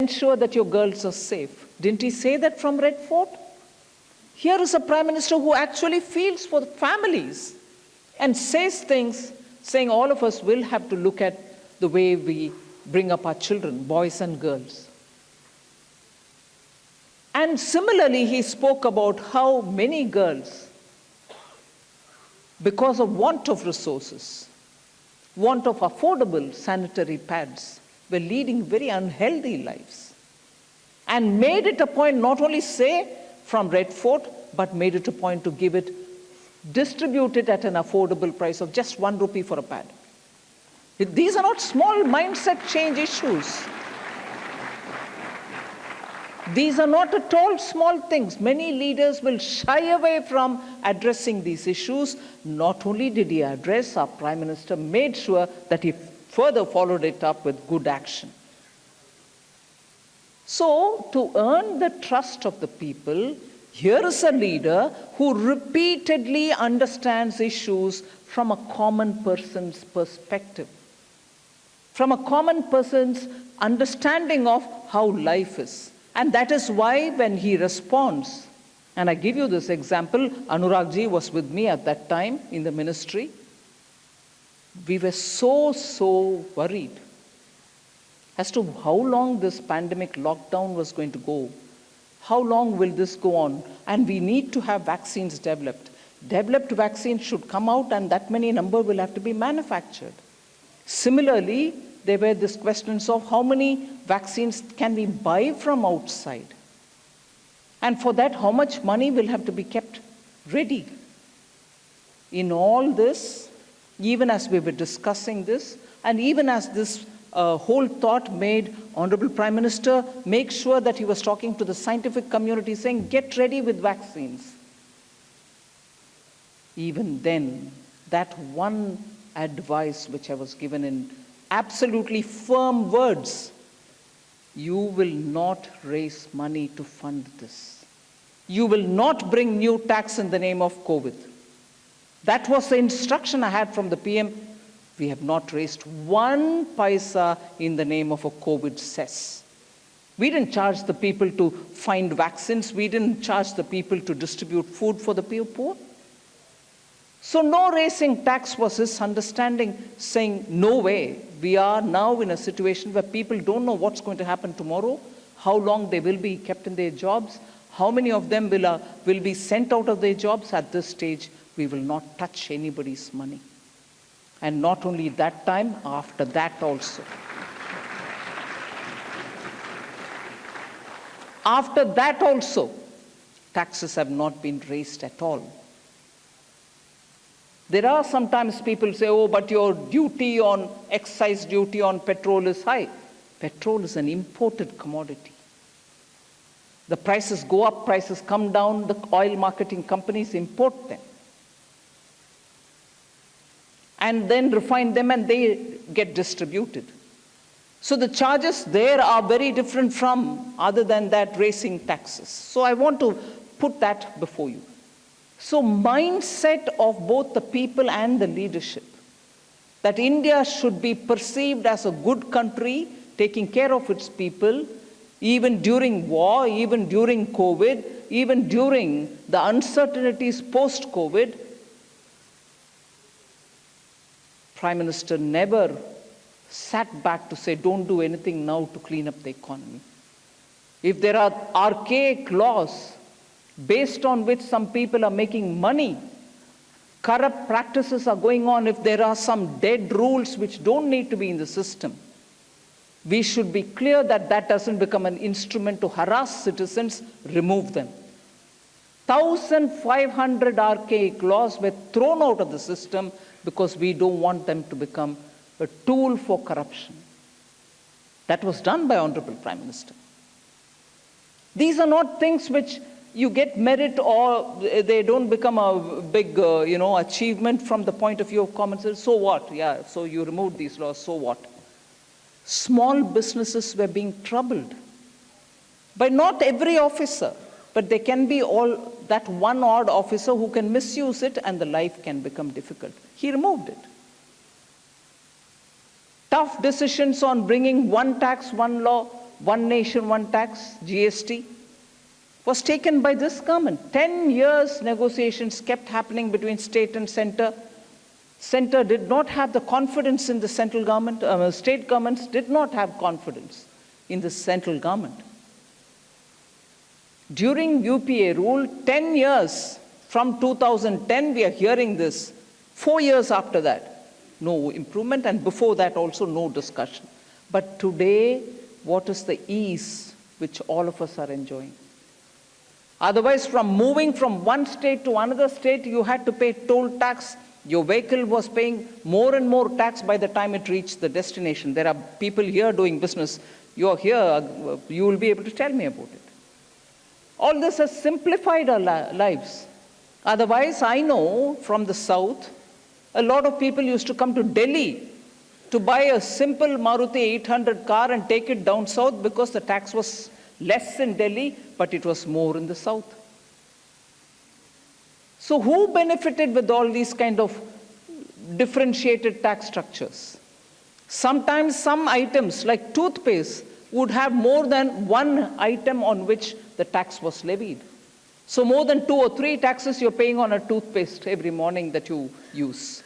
ensure that your girls are safe. Didn't he say that from Red Fort? Here is a Prime Minister who actually feels for the families and says things saying all of us will have to look at the way we bring up our children, boys and girls. And similarly, he spoke about how many girls, because of want of resources, want of affordable sanitary pads, were leading very unhealthy lives. And made it a point not only say from Red Fort, but made it a point to give it, distribute it at an affordable price of just 1 rupee for a pad. These are not small mindset change issues. These are not at all small things. Many leaders will shy away from addressing these issues. Not only did he address, our Prime Minister made sure that he further followed it up with good action. So, to earn the trust of the people, here is a leader who repeatedly understands issues from a common person's perspective, from a common person's understanding of how life is. And that is why when he responds, and I give you this example, Anurag ji was with me at that time in the ministry. We were so worried as to how long this pandemic lockdown was going to go. How long will this go on? And we need to have vaccines developed. Developed vaccines should come out and that many number will have to be manufactured. Similarly, there were these questions of how many vaccines can we buy from outside? And for that, how much money will have to be kept ready? In all this, even as we were discussing this, and even as this whole thought made Honorable Prime Minister make sure that he was talking to the scientific community saying, get ready with vaccines. Even then, that one advice which I was given in absolutely firm words, you will not raise money to fund this. You will not bring new tax in the name of COVID. That was the instruction I had from the PM. We have not raised 1 paisa in the name of a COVID cess. We didn't charge the people to find vaccines. We didn't charge the people to distribute food for the poor. So no raising tax was his understanding, saying, no way. We are now in a situation where people don't know what's going to happen tomorrow, how long they will be kept in their jobs, how many of them will be sent out of their jobs. At this stage, we will not touch anybody's money. And not only that time, after that also. After that also, taxes have not been raised at all. There are sometimes people say, oh, but your duty on, excise duty on petrol is high. Petrol is an imported commodity. The prices go up, prices come down, the oil marketing companies import them. And then refine them and they get distributed. So the charges there are very different from, other than that, raising taxes. So I want to put that before you. So mindset of both the people and the leadership, that India should be perceived as a good country, taking care of its people, even during war, even during COVID, even during the uncertainties post-COVID. Prime Minister never sat back to say, don't do anything now to clean up the economy. If there are archaic laws based on which some people are making money, corrupt practices are going on, if there are some dead rules which don't need to be in the system, we should be clear that that doesn't become an instrument to harass citizens, remove them. 1,500 archaic laws were thrown out of the system because we don't want them to become a tool for corruption. That was done by Honorable Prime Minister. These are not things which you get merit or they don't become a big achievement from the point of view of common sense. So what? Yeah, so you removed these laws, so what? Small businesses were being troubled by not every officer, but there can be all that one odd officer who can misuse it and the life can become difficult. He removed it. Tough decisions on bringing one tax, one law One Nation, One Tax, GST, was taken by this government. 10 years negotiations kept happening between state and center. Center did not have the confidence in the central government. State governments did not have confidence in the central government. During UPA rule, 10 years from 2010, we are hearing this. 4 years after that, no improvement, and before that also no discussion. But today, what is the ease which all of us are enjoying? Otherwise, from moving from one state to another state, you had to pay toll tax. Your vehicle was paying more and more tax by the time it reached the destination. There are people here doing business. You are here, you will be able to tell me about it. All this has simplified our lives. Otherwise, I know from the south, a lot of people used to come to Delhi to buy a simple Maruti 800 car and take it down south because the tax was less in Delhi, but it was more in the south. So who benefited with all these kind of differentiated tax structures? Sometimes some items like toothpaste would have more than one item on which the tax was levied. So more than 2 or 3 taxes you're paying on a toothpaste every morning that you use.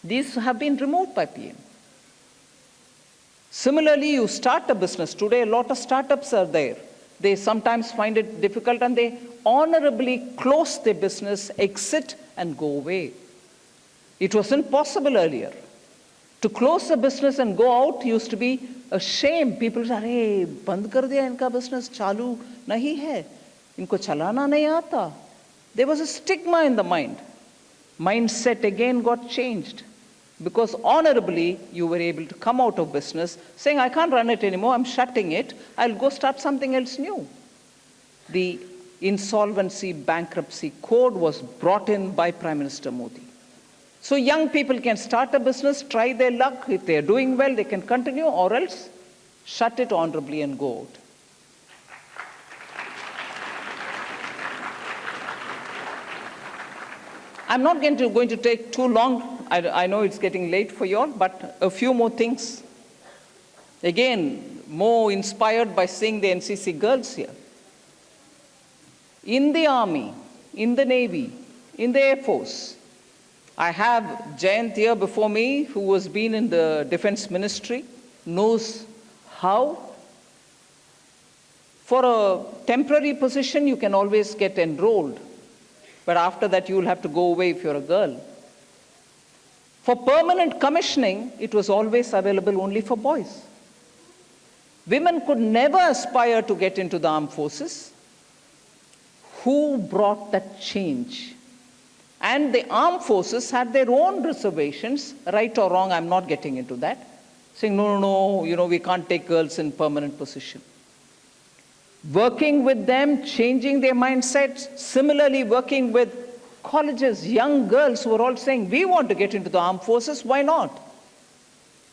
These have been removed by PM. Similarly, you start a business. Today, a lot of startups are there. They sometimes find it difficult and they honorably close their business, exit, and go away. It wasn't possible earlier. To close a business and go out used to be a shame. People say, "Hey, band kar diya, inka business chalu nahi hai. Inko chalana nahi aata." There was a stigma in the mind. Mindset again got changed. Because honorably, you were able to come out of business saying, "I can't run it anymore, I'm shutting it, I'll go start something else new." The Insolvency Bankruptcy Code was brought in by Prime Minister Modi. So young people can start a business, try their luck. If they're doing well, they can continue, or else shut it honorably and go out. I'm not going to take too long. I know it's getting late for you all, but a few more things. Again, more inspired by seeing the NCC girls here. In the Army, in the Navy, in the Air Force, I have Jayant here before me, who has been in the Defense Ministry, knows how. For a temporary position, you can always get enrolled. But after that, you will have to go away if you're a girl. For permanent commissioning, it was always available only for boys. Women could never aspire to get into the armed forces. Who brought that change? And the armed forces had their own reservations, right or wrong, I'm not getting into that, saying, no, we can't take girls in permanent position. Working with them, changing their mindsets, similarly working with colleges, young girls who are all saying, we want to get into the armed forces, why not?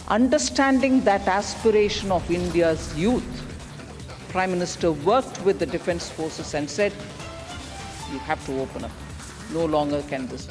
Understanding that aspiration of India's youth, Prime Minister worked with the defense forces and said, you have to open up. No longer can this